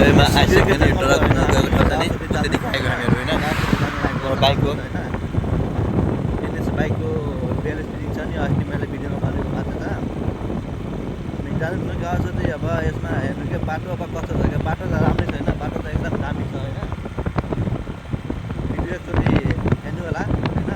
हाइवेमा आइसक्यो नि ट्रक गएको ठाउँमा नि त्यो देखाएको हामीहरू होइन बाइकको एनएस बाइकको ब्यालेन्स फिटिङ छ नि अस्ति मैले भिडियोमा भनेको मात्र त हामी जानु कि अझ चाहिँ अब यसमा हेर्नु क्या बाटो अब कस्तो छ क्या बाटो त राम्रै छैन बाटो त एकदम दामी छ होइन भिडियो एकचोटि हेर्नु होला होइन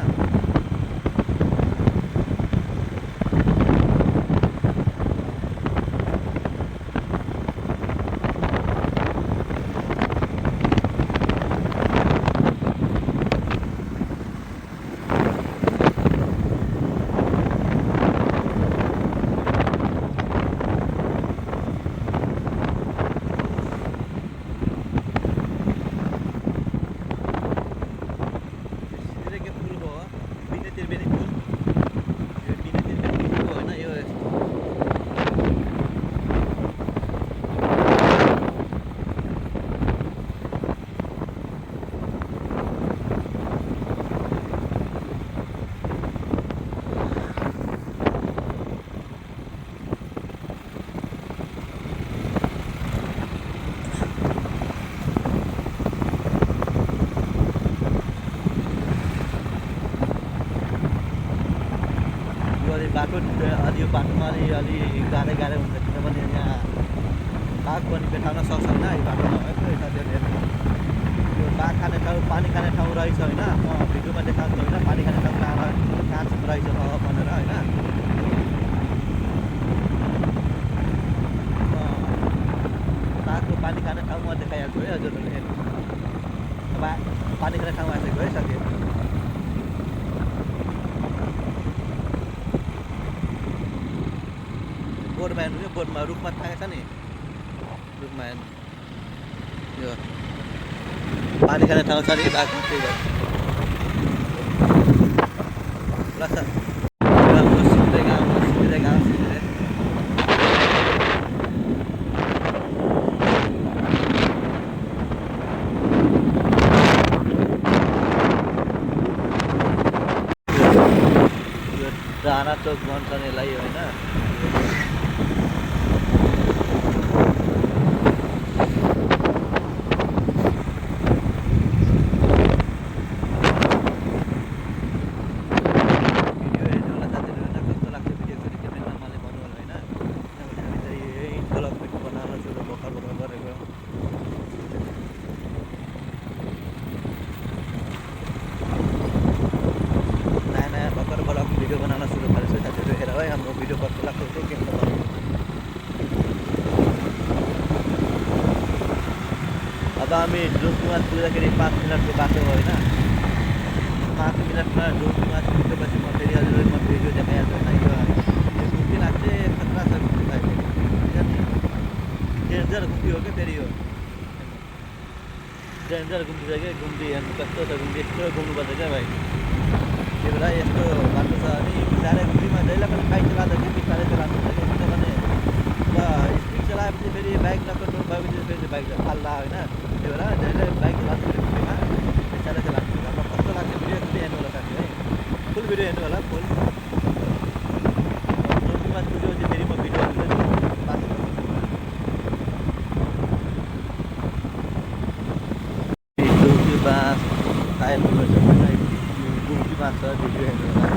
बाटो अलि यो बाटोमा अलि गाह्रै हुन्छ किनभने यहाँ बाघ पनि भेटाउन सक्छ होइन यो बाटोमा है साथीहरू यो बाघ खाने ठाउँ पानी खाने ठाउँ रहेछ होइन म भिडियोमा देखाएको होइन पानी खाने ठाउँ कहाँ रहेछ भनेर होइन बाघको पानी खाने ठाउँ म देखाइहाल्छु है हजुरहरूले अब पानी खाने ठाउँ आइसक्यो है साथीहरू बोर्डमा हेर्नु क्या बोर्डमा रुखमा थाकेको छ नि रुखमा हेर्नु यो पानी खाने ठाउँ छ नि बाघको त्यही भएर ल सर सिधै गाउँ राणा चोक भन्छ नि यसलाई होइन भिडियो बनाउन सुरु गरेको छु साथीहरू हेर है हाम्रो भिडियो कस्तो लाग्छ चाहिँ के अब हामी जोगबुङमा पुग्दाखेरि 5 मिनटको बाटो हो होइन 5 मिनटमा जोगबुङमा पुगेपछि म फेरि हजुरलाई म भिडियो देखाइहाल्छु होइन यो घुम्ती लाग्छ खतरा छ घुम्ती लाग्छ डेन्जर घुम्ती हो क्या फेरि यो डेन्जर घुम्ती छ क्या घुम्ती हेर्नु कस्तो छ घुम्ती यस्तो घुम्नुपर्छ क्या भाइ त्यही भएर यस्तो बाटो छ अनि बिस्तारै घुम्तीमा जहिले पनि बाइक चलाउँदा चाहिँ बिस्तारै चलाउनुपर्छ क्या किनभने अब स्पिड चलाएपछि फेरि बाइक नकन्ट्रोल भएपछि फेरि बाइक फाल्ला होइन त्यही भएर जहिले बाइक चलाउँदाखेरि घुम्तीमा बिस्तारै चलाउनुपर्छ अब कस्तो लाग्छ भिडियो एकचोटि हेर्नु होला साथी है फुल भिडियो हेर्नु होला फुल जोगबुङमा पुगेपछि फेरि म भिडियो हाल्छु जोगी बाँस टायर जोगी बाँस छ भिडियो हेर्नु होला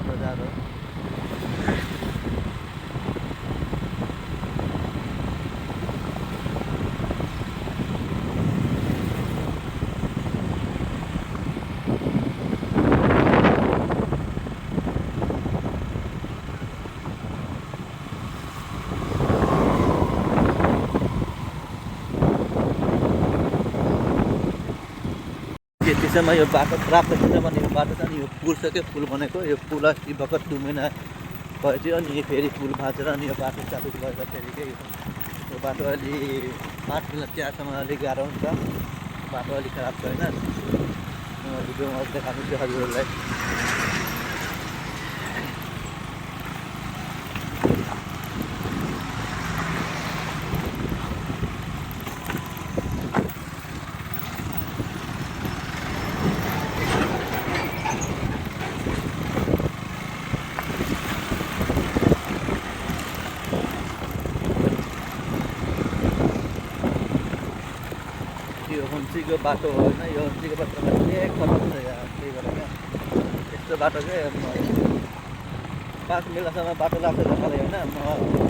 बजार हो त्यसैमा यो बाटो खराब छ किनभने यो बाटो छ नि यो पुल छ क्या पुल भनेको यो पुल अस्ति भर्खर 2 महिना भएपछि अनि फेरि पुल भाँचेर अनि यो बाटो चालु भएर फेरि के यो बाटो अलि 5 मिनट त्यहाँसम्म अलिक गाह्रो हुन्छ बाटो अलिक खराब छ होइन भिडियोमा देखाएको छु हजुरहरूलाई हन्सीको बाटो हो होइन, यो हन्सीको बाटोमा एक खराब छ यहाँ, त्यही भएर क्या यस्तो बाटो चाहिँ 5 मिनटसम्म बाटो लाग्छ ढङ्गले होइन। म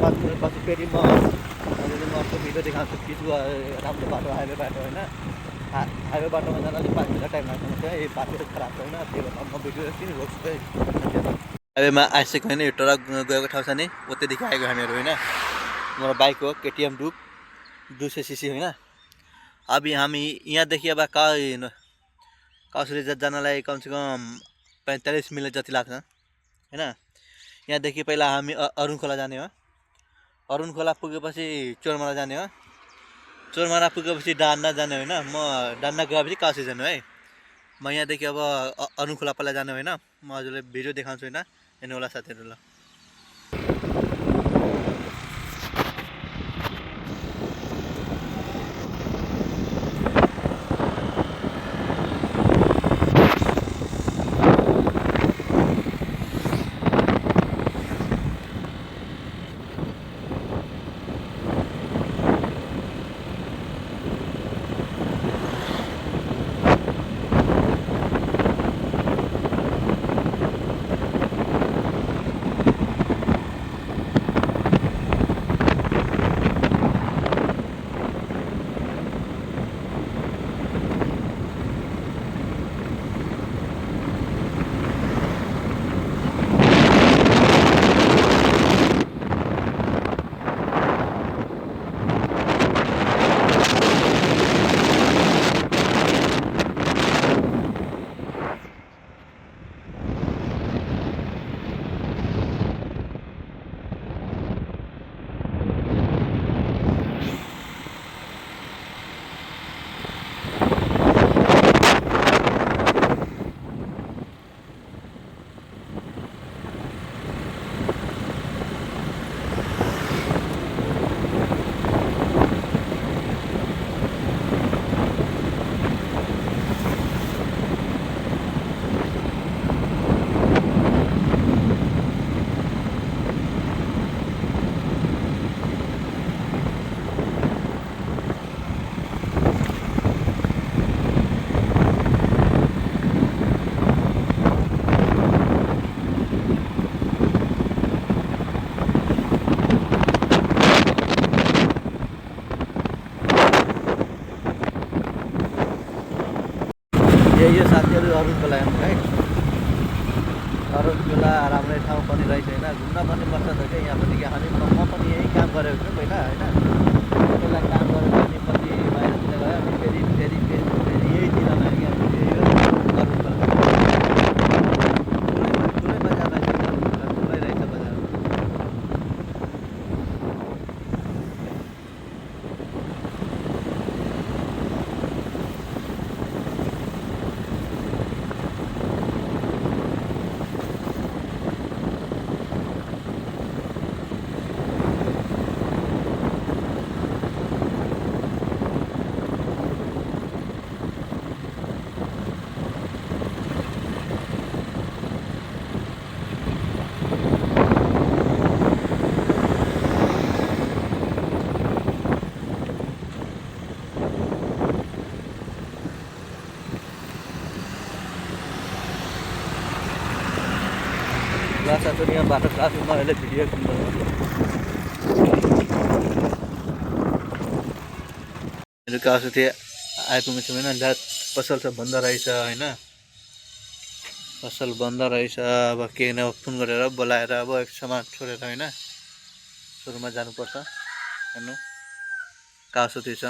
5 मिनटपछि फेरि म अलिअलि म अर्को भिडियो देखाउँछु खिचुवा राम्रो बाटो, हाइवे बाटो होइन। हाइवे बाटोमा जान अलिक 5 मिनट टाइम लाग्छ चाहिँ यो बाटो चाहिँ खराब छ होइन, त्यही भएर म भिडियो किन रोक्छु है। हाइवेमा आइसक्यो होइन, यो ट्रक गएको ठाउँ छ नि उतैदेखि आएको हामीहरू होइन। मेरो बाइक हो KTM डुक 200cc होइन। अब हामी यहाँदेखि अब काउसरी जानलाई कमसेकम 45 मिनट जति लाग्छ होइन। यहाँदेखि पहिला हामी अरुण खोला जाने हो, अरुण खोला पुगेपछि चोरमारा जाने हो, चोरमारा पुगेपछि डान्डा जाने होइन। म डान्डा गएपछि काउसरी जानु है। म यहाँदेखि अब अरुण खोला पहिला जाने होइन। म हजुरलाई भिडियो देखाउँछु होइन, हेर्नु होला साथीहरू ल। यो साथीहरू अरुण खोला हेर्नु है, अरुण खोला राम्रै ठाउँ पनि रहेछ होइन, घुम्न पनि पर्छ त क्या यहाँ पनि। हामी म पनि यहीँ काम गरेको छु पहिला होइन, पहिला काम गरेर अनि पछि बाहिरतिर गयो अनि फेरि यहीतिरमा क्या अरुण खोला ठुलै बजार रहेछ, ठुलै रहेछ बजार। साथीहरू यहाँ बाटो ट्राफिकमा अहिले भिडियो काउसरी आइपुगेको छु होइन। पसल सब बन्द रहेछ होइन, पसल बन्द रहेछ। अब के न फोन गरेर बोलाएर अब एक सामान छोडेर होइन सुरुमा जानुपर्छ। हेर्नु काउसरी छ।